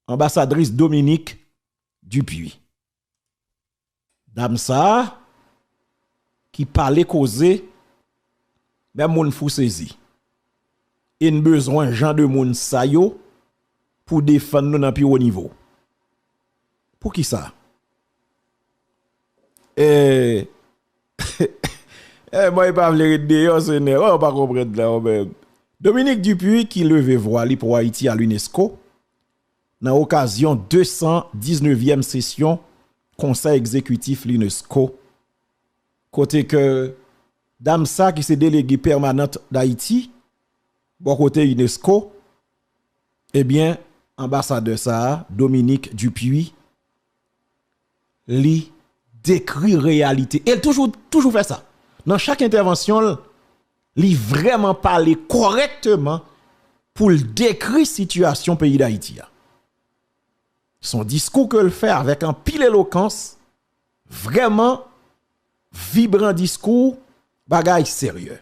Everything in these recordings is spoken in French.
ambassadrice Dominique Dupuis. Dame ça, qui parlait causer, même moun fou saisi. Il besoin gens de moun sa yo pour défendre nous dans plus haut niveau. Pour qui ça? Moi, il pas vle de c'est ne, on pas comprendre là. Dominique Dupuis qui levait voile pour Haïti à l'UNESCO dans occasion 219e session Conseil exécutif l'UNESCO. Côté que Dame ça qui s'est délégué permanente d'Haïti, bon côté UNESCO, eh bien, ambassadeur ça, Dominique Dupuis, li décrit réalité. Elle toujours fait ça. Dans chaque intervention, li vraiment parler correctement pour décrire situation pays d'Haïti. Son discours que le fait avec un pile éloquence, vraiment vibrant discours, bagay sérieux.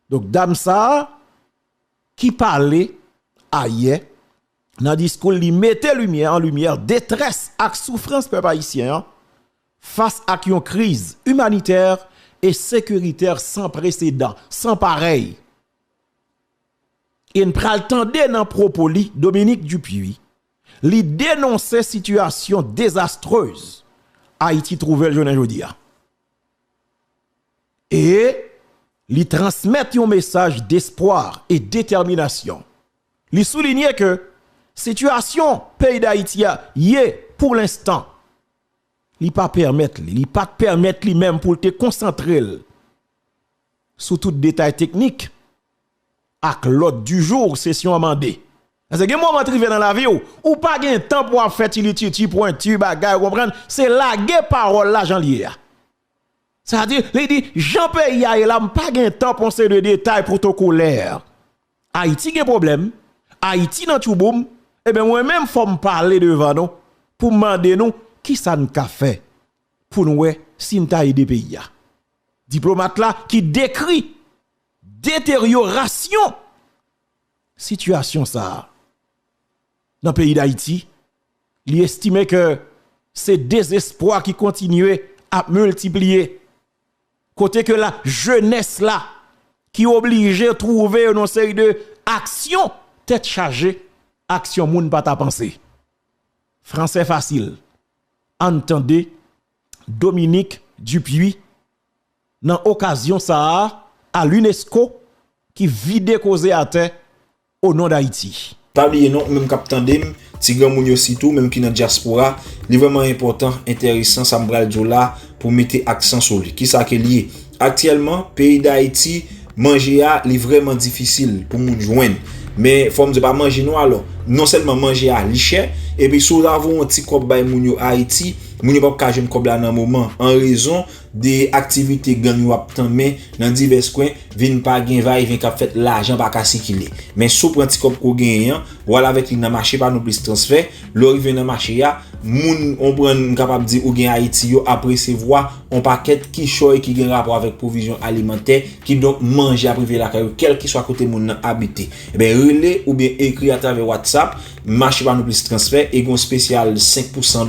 Donc dame ça qui parlait hier dans discours li mettait en lumière détresse et souffrance peuple haïtien face à une crise humanitaire et sécuritaire sans précédent, sans pareil. Et ne pral tande dans propos li Dominique Dupuis, li dénonçait situation désastreuse Haïti trouvait le journée aujourd'hui. Et li transmettre un message d'espoir et détermination. Li soulignait que situation pays d'Haïti yé pour l'instant li pas permettre lui-même pour te concentrer sur tout détail technique ak l'ordre du jour session amendée. Parce que moment trivé dans la vie ou pas gain temps pour faire ti pointu bagay comprendre, c'est la parole là Jean lié. C'est-à-dire, il dit, Jean-Pays a là, pas de temps pour penser de détails protocolaires. Haïti a un problème. Haïti dans tout boum. Eh bien, moi-même, faut me parler devant nous pour me demander nous qui ça nous a fait pour nous si nous avons aidé le pays. Diplomate là qui décrit détérioration situation ça dans le pays d'Haïti. Il estime que c'est désespoir qui continue à multiplier. Côté que la jeunesse là, qui oblige à trouver une série de actions, tête chargée, action moun pas ta pensée. Français facile. Entendez Dominique Dupuis, dans occasion ça, à l'UNESCO, qui vide causé à terre au nom d'Haïti. Pas oublier non, même capitaine Dem, Tigran moun yo sitou, même qui dans diaspora, li vraiment important, intéressant, ça m'bral là pour mettre accent sur lui. Qui ça qui lié? Actuellement, pays d'Haïti, manger a li vraiment difficile pour moun joindre. Mais faut me dire pas manger non alors. Non seulement manger a li cher et puis sous avons un petit kob bay moun yo Haïti, moun yo pas ka jeune kob là dans moment en raison des activités gang yo ap tan men dans divers coins vinn pas gen va vinn ka fait l'argent pas ka circuler. Mais sous prend petit kob ko gen voilà avec li dans marché pas non plus transfert, l'arrivé dans marché ya moun on prend capable dire ou gen Haïti yo après se voir on paquet qui choy qui gen rapport avec provision alimentaire qui donc manger à privé la caillou quel qui soit côté moun nan habité. Et ben relais ou bien écrit à travers WhatsApp marché pas nous plus transfert et gon spécial $5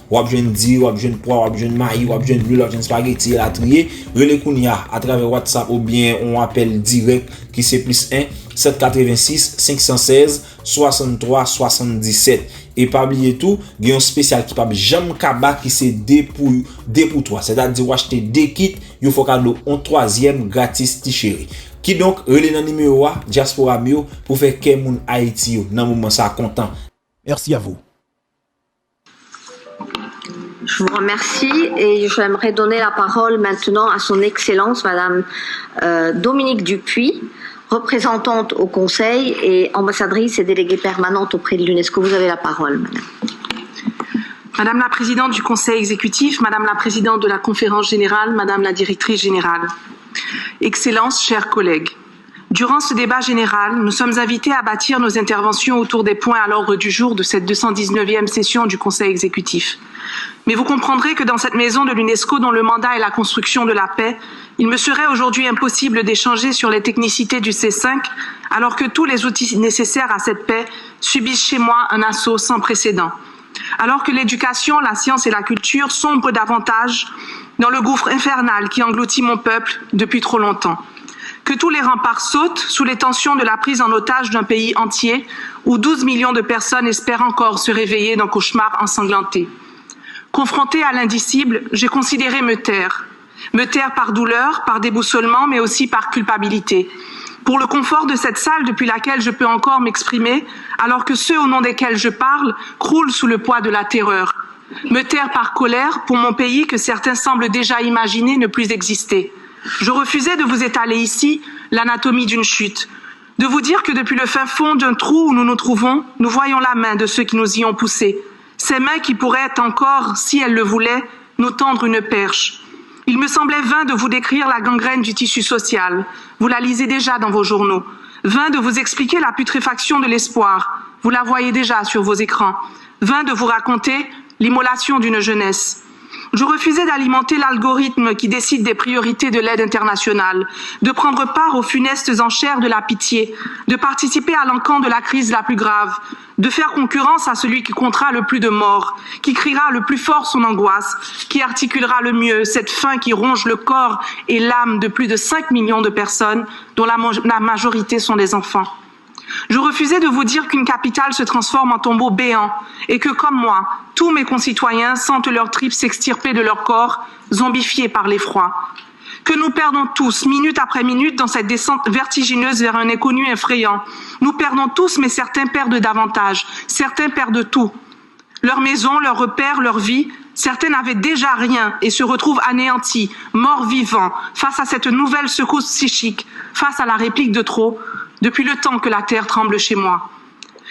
ou a besoin di ou a besoin poids ou a besoin maïs ou a besoin d'huile ou a besoin spaghetti la trier relais kounya à travers WhatsApp ou bien on appelle direct qui c'est +1 786 516 63 77 et pas oublier tout il y a un spécial qui pas jamais kaba qui c'est 2 pour 3 c'est-à-dire ou acheter 2 kits il faut cadeau un troisième gratis t-shirt qui donc relais dans numéro diaspora mio pour faire que moun Haïti dans moment ça content. Merci à vous. Je vous remercie et j'aimerais donner la parole maintenant à son Excellence Madame Dominique Dupuis, représentante au Conseil et ambassadrice et déléguée permanente auprès de l'UNESCO. Vous avez la parole, Madame. Madame la Présidente du Conseil exécutif, Madame la Présidente de la Conférence générale, Madame la Directrice générale. Excellences, chers collègues, durant ce débat général, nous sommes invités à bâtir nos interventions autour des points à l'ordre du jour de cette 219e session du Conseil exécutif. Mais vous comprendrez que dans cette maison de l'UNESCO, dont le mandat est la construction de la paix, il me serait aujourd'hui impossible d'échanger sur les technicités du C5, alors que tous les outils nécessaires à cette paix subissent chez moi un assaut sans précédent. Alors que l'éducation, la science et la culture sombrent davantage dans le gouffre infernal qui engloutit mon peuple depuis trop longtemps. Que tous les remparts sautent sous les tensions de la prise en otage d'un pays entier où 12 millions de personnes espèrent encore se réveiller d'un cauchemar ensanglanté. Confrontée à l'indicible, j'ai considéré me taire. Me taire par douleur, par déboussolement, mais aussi par culpabilité. Pour le confort de cette salle depuis laquelle je peux encore m'exprimer, alors que ceux au nom desquels je parle croulent sous le poids de la terreur. Me taire par colère pour mon pays que certains semblent déjà imaginer ne plus exister. Je refusais de vous étaler ici l'anatomie d'une chute, de vous dire que depuis le fin fond d'un trou où nous nous trouvons, nous voyons la main de ceux qui nous y ont poussés. Ces mains qui pourraient encore, si elles le voulaient, nous tendre une perche. Il me semblait vain de vous décrire la gangrène du tissu social. Vous la lisez déjà dans vos journaux. Vain de vous expliquer la putréfaction de l'espoir. Vous la voyez déjà sur vos écrans. Vain de vous raconter l'immolation d'une jeunesse. Je refusais d'alimenter l'algorithme qui décide des priorités de l'aide internationale, de prendre part aux funestes enchères de la pitié, de participer à l'encan de la crise la plus grave, de faire concurrence à celui qui comptera le plus de morts, qui criera le plus fort son angoisse, qui articulera le mieux cette faim qui ronge le corps et l'âme de plus de 5 millions de personnes, dont la majorité sont des enfants. Je refusais de vous dire qu'une capitale se transforme en tombeau béant et que, comme moi, tous mes concitoyens sentent leurs tripes s'extirper de leur corps, zombifiés par l'effroi. Que nous perdons tous, minute après minute, dans cette descente vertigineuse vers un inconnu effrayant. Nous perdons tous, mais certains perdent davantage, certains perdent tout. Leur maison, leurs repères, leur vie, certains n'avaient déjà rien et se retrouvent anéantis, morts vivants, face à cette nouvelle secousse psychique, face à la réplique de trop, depuis le temps que la terre tremble chez moi.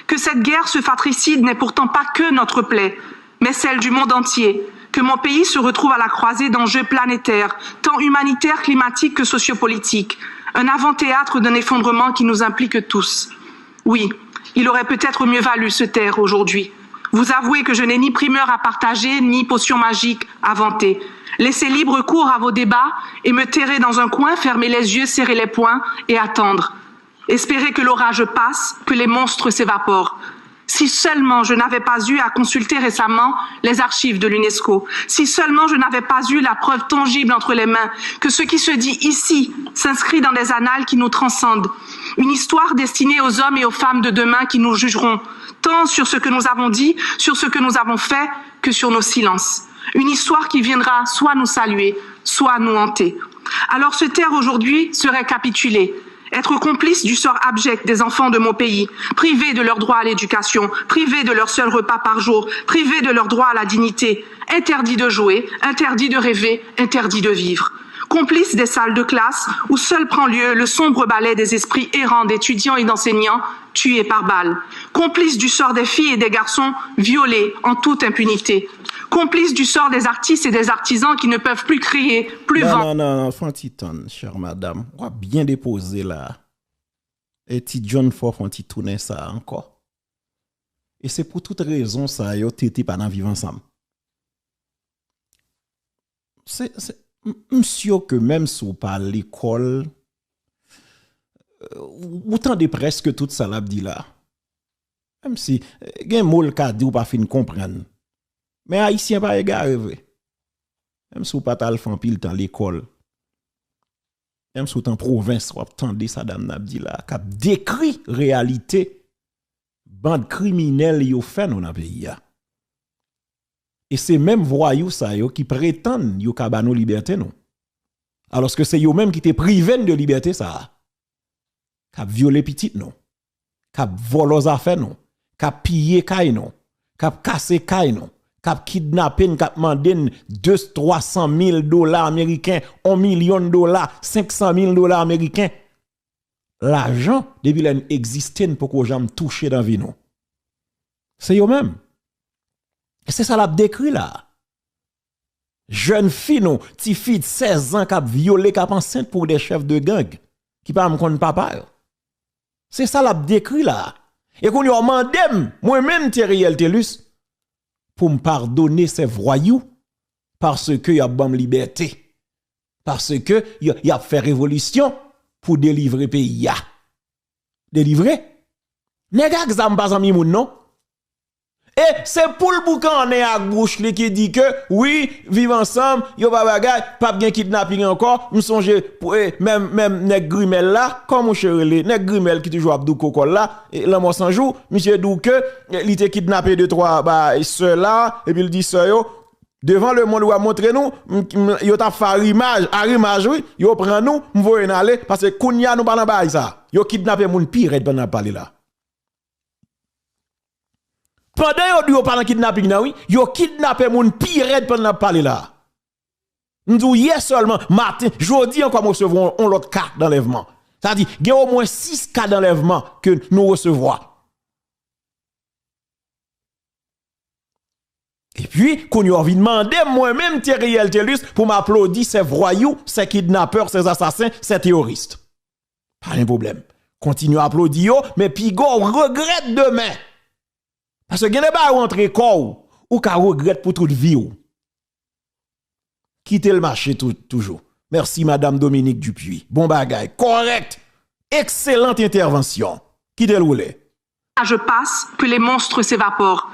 Que cette guerre, ce fratricide n'est pourtant pas que notre plaie, mais celle du monde entier. Que mon pays se retrouve à la croisée d'enjeux planétaires, tant humanitaires, climatiques que sociopolitiques. Un avant-théâtre d'un effondrement qui nous implique tous. Oui, il aurait peut-être mieux valu se taire aujourd'hui. Vous avouez que je n'ai ni primeur à partager, ni potion magique à vanter. Laissez libre cours à vos débats et me tairai dans un coin, fermer les yeux, serrer les poings et attendre. Espérer que l'orage passe, que les monstres s'évaporent. Si seulement je n'avais pas eu à consulter récemment les archives de l'UNESCO, si seulement je n'avais pas eu la preuve tangible entre les mains que ce qui se dit ici s'inscrit dans des annales qui nous transcendent, une histoire destinée aux hommes et aux femmes de demain qui nous jugeront, tant sur ce que nous avons dit, sur ce que nous avons fait, que sur nos silences. Une histoire qui viendra soit nous saluer, soit nous hanter. Alors se taire aujourd'hui serait capituler. Être complice du sort abject des enfants de mon pays, privés de leur droit à l'éducation, privés de leur seul repas par jour, privés de leur droit à la dignité, interdits de jouer, interdits de rêver, interdits de vivre. Complices des salles de classe où seul prend lieu le sombre ballet des esprits errants d'étudiants et d'enseignants tués par balles. Complices du sort des filles et des garçons violés en toute impunité. Complices du sort des artistes et des artisans qui ne peuvent plus crier, plus vendre. Non, Fantiton, chère madame. On va bien déposer là. Et ti John Ford, on ti tourner ça encore. Et c'est pour toute raison ça, yo t'étais pas dans vivre ensemble. C'est monsieur que même si vous pas l'école, autant de presque toute ça l'a dit là. Même si, gen mol ka di ou pas fin comprendre. Mais haïtien pas égaré vrai. Même si ou pas tal fan pile dans l'école. Même si ou en province ou attendez ça dame Nabdi là, k'ap décrit réalité bande criminelle yo fait dans pays ya. Et c'est même voyous ça yo qui prétendent yo ka ba nos liberté non. Alors que c'est yo même qui te privé de liberté ça. K'ap violer petite non. K'ap voler affaires non. K'ap piller kay non. K'ap casser kay non. K'ap kidnapping, k'ap manden 200-300 000 dollars américains, 1 million de dollars, 500 000 dollars américains. L'argent, depuis l'en existe pour qu'on jamais toucher dans vie non. C'est yo même. Et c'est ça l'a décrit là. Jeune fille non, ti fille de 16 ans k'ap violé, k'ap enceinte pour des chefs de gang qui pas me connaît papa. C'est ça l'a décrit là. Et qu'on y a demandé moi-même Thierry Telus pour me pardonner ces voyous parce que y a bonne liberté. Parce que y a fait révolution pour délivrer pays. Délivrer? Nègre exam pas ami moun non? Et c'est pour le boucan en à bouche qui dit que oui, vivre ensemble, yo pas bagay, pas bien kidnapping encore, me songe même nèg Grimel là, comme mon cherele, nèg Grimel qui toujours abdou kokol là, et l'amour sans jour, monsieur dou que il était kidnappé de trois sœurs là, et puis il dit sœur yo devant le monde ou a montrer nous, yo t'a fait arrimage oui, yo prend nous, m'voye aller parce que kounya nous pas dans bail ça. Yo kidnappé moun pire pendant parler là. Pendant yo di yo parlant kidnapping nan oui, yo kidnappé moun pire pendant parler là. Nous hier seulement matin, jodi encore nous recevons on l'autre cas d'enlèvement. Ça dit, il y a au moins 6 cas d'enlèvement que nous recevons. Et puis, qu'on y a envie de demander moi-même Thierry Telus pour m'applaudir ces voyous, ces kidnappeurs, ces assassins, ces terroristes. Pas un problème. Continue à applaudir, mais puis go regrette demain. Parce que vous n'avez pas rentré corps ou qu'à regrette pour toute vie. Quittez le marché toujours. Merci Madame Dominique Dupuis. Bon bagay, correct. Excellente intervention. Quittez le roulet. Je passe, que les monstres s'évaporent.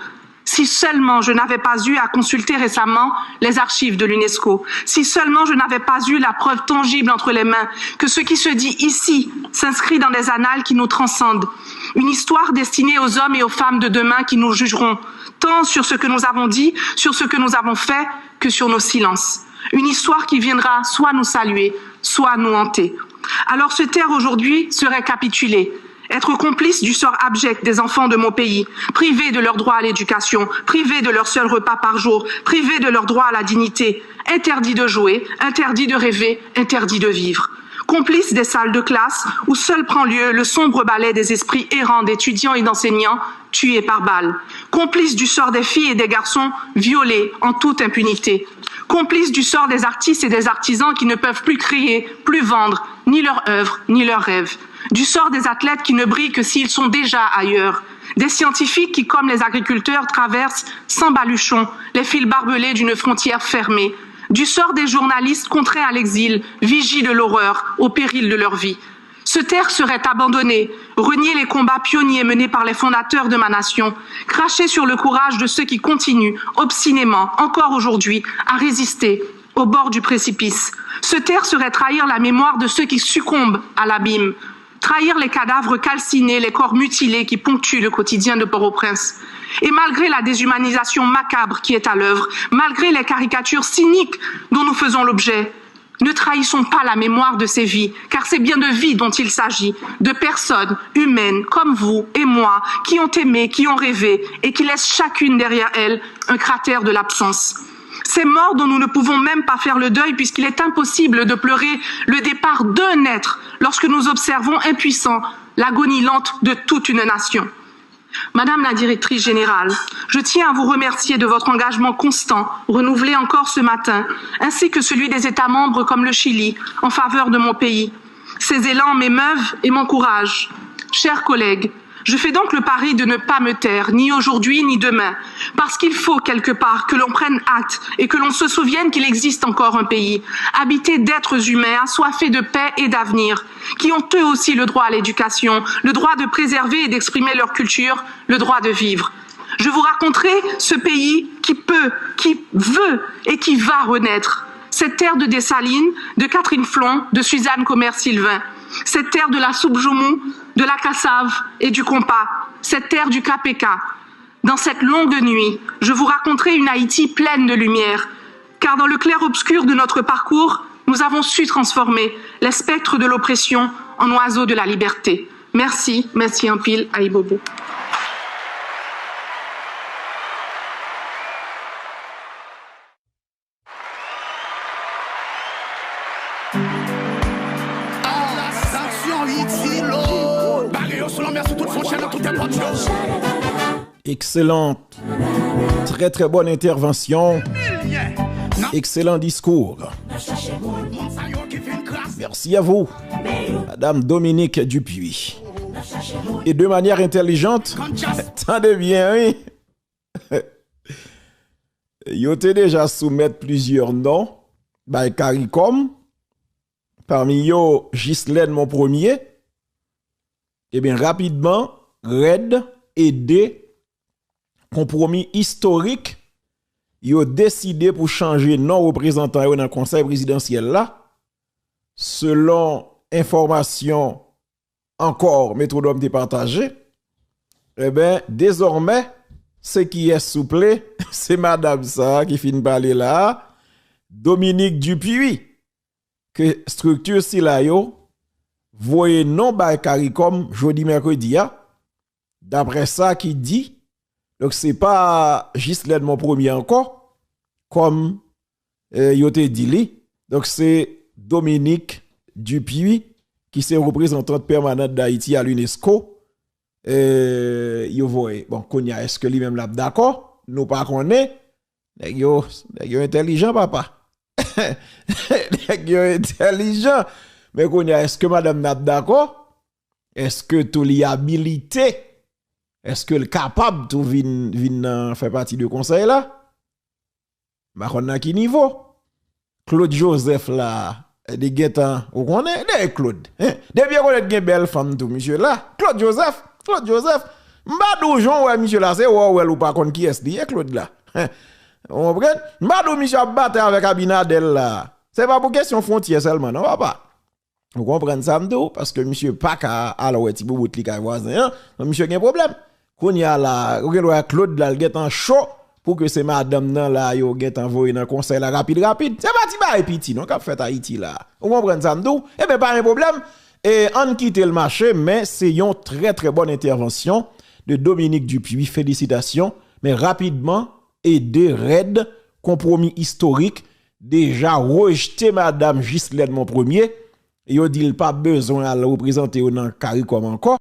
Si seulement je n'avais pas eu à consulter récemment les archives de l'UNESCO, si seulement je n'avais pas eu la preuve tangible entre les mains que ce qui se dit ici s'inscrit dans des annales qui nous transcendent, une histoire destinée aux hommes et aux femmes de demain qui nous jugeront, tant sur ce que nous avons dit, sur ce que nous avons fait, que sur nos silences. Une histoire qui viendra soit nous saluer, soit nous hanter. Alors se taire aujourd'hui serait capituler. Être complice du sort abject des enfants de mon pays, privés de leur droit à l'éducation, privés de leur seul repas par jour, privés de leur droit à la dignité, interdit de jouer, interdit de rêver, interdit de vivre. Complice des salles de classe où seul prend lieu le sombre ballet des esprits errants d'étudiants et d'enseignants tués par balles. Complice du sort des filles et des garçons violés en toute impunité. Complice du sort des artistes et des artisans qui ne peuvent plus créer, plus vendre, ni leur œuvre, ni leurs rêves. Du sort des athlètes qui ne brillent que s'ils sont déjà ailleurs. Des scientifiques qui, comme les agriculteurs, traversent sans baluchon les fils barbelés d'une frontière fermée. Du sort des journalistes contraints à l'exil, vigies de l'horreur, au péril de leur vie. Se taire serait abandonner, renier les combats pionniers menés par les fondateurs de ma nation, cracher sur le courage de ceux qui continuent, obstinément, encore aujourd'hui, à résister au bord du précipice. Se taire serait trahir la mémoire de ceux qui succombent à l'abîme, trahir les cadavres calcinés, les corps mutilés qui ponctuent le quotidien de Port-au-Prince. Et malgré la déshumanisation macabre qui est à l'œuvre, malgré les caricatures cyniques dont nous faisons l'objet, ne trahissons pas la mémoire de ces vies, car c'est bien de vies dont il s'agit, de personnes humaines comme vous et moi, qui ont aimé, qui ont rêvé, et qui laissent chacune derrière elles un cratère de l'absence. Ces morts dont nous ne pouvons même pas faire le deuil puisqu'il est impossible de pleurer le départ d'un être lorsque nous observons impuissants l'agonie lente de toute une nation. Madame la directrice générale, je tiens à vous remercier de votre engagement constant, renouvelé encore ce matin, ainsi que celui des États membres comme le Chili, en faveur de mon pays. Ces élans m'émeuvent et m'encouragent. Chers collègues, je fais donc le pari de ne pas me taire, ni aujourd'hui ni demain, parce qu'il faut quelque part que l'on prenne acte et que l'on se souvienne qu'il existe encore un pays, habité d'êtres humains, assoiffés de paix et d'avenir, qui ont eux aussi le droit à l'éducation, le droit de préserver et d'exprimer leur culture, le droit de vivre. Je vous raconterai ce pays qui peut, qui veut et qui va renaître. Cette terre de Dessalines, de Catherine Flon, de Suzanne Commerce-Sylvain. Cette terre de la soupe Joumou, de la Cassave et du Compas, cette terre du KPK. Dans cette longue nuit, je vous raconterai une Haïti pleine de lumière, car dans le clair-obscur de notre parcours, nous avons su transformer les spectres de l'oppression en oiseaux de la liberté. Merci, merci un pile, Aïbobo. Excellente, très très bonne intervention, excellent discours. Merci à vous, Madame Dominique Dupuis. Et de manière intelligente, attendez bien, oui. Yo te déjà soumettre plusieurs noms by CARICOM. Parmi yo, Ghislaine mon premier. Eh bien, rapidement, RED et D, compromis historique, yo décidé pour changer non représentant dans le conseil présidentiel là. Selon information encore métrodome départagée, eh bien, désormais, ce qui est souple, c'est madame ça qui finit parler là, Dominique Dupuis, que structure si là yo, voyez non by CARICOM jeudi mercredi, d'après ça qui dit, donc c'est pas Ghislaine mon premier encore, comme yo te dit li, donc c'est Dominique Dupuis, qui est représentante permanente d'Haïti à l'UNESCO. Yo voyez, bon, Konya, est-ce que lui-même l'a d'accord? Nous pas connaît. Yo intelligent, papa. Yo intelligent. Mais Konya, est-ce que madame n'a d'accord? Est-ce que tout l'habilité? Est-ce que le capable tout vin faire partie du conseil là? Bah, on a qui niveau? Claude Joseph là, de Guetan, vous connaissez, Claude. Depuis qu'on est une belle femme tout, monsieur là. Claude Joseph. Mbadou Jean, ouais, monsieur là, c'est ouais, ou pas contre qui est dit, Claude là. On comprend? Mbadou monsieur a battu avec Abinadel là. C'est pas pour question frontière seulement, non, papa. Vous comprenez ça, m'dou? Parce que monsieur pas qu'à alors ouais, petit bout de voisin, donc monsieur a un problème. Qu'on y a là, Claude là, il est en chaud. Pour que ces madame nan là yo get envoyé dans conseil là rapide c'est pas ti ba petit non qu'a fait Haïti là vous comprenez ça m'dou eh ben pas un problème et on quitte le marché mais c'est une très très bonne intervention de Dominique Dupuis félicitations mais rapidement aider RED compromis historique déjà rejeté madame Ghislaine mon premier et yo dit pas besoin à le représenter dans CARICOM encore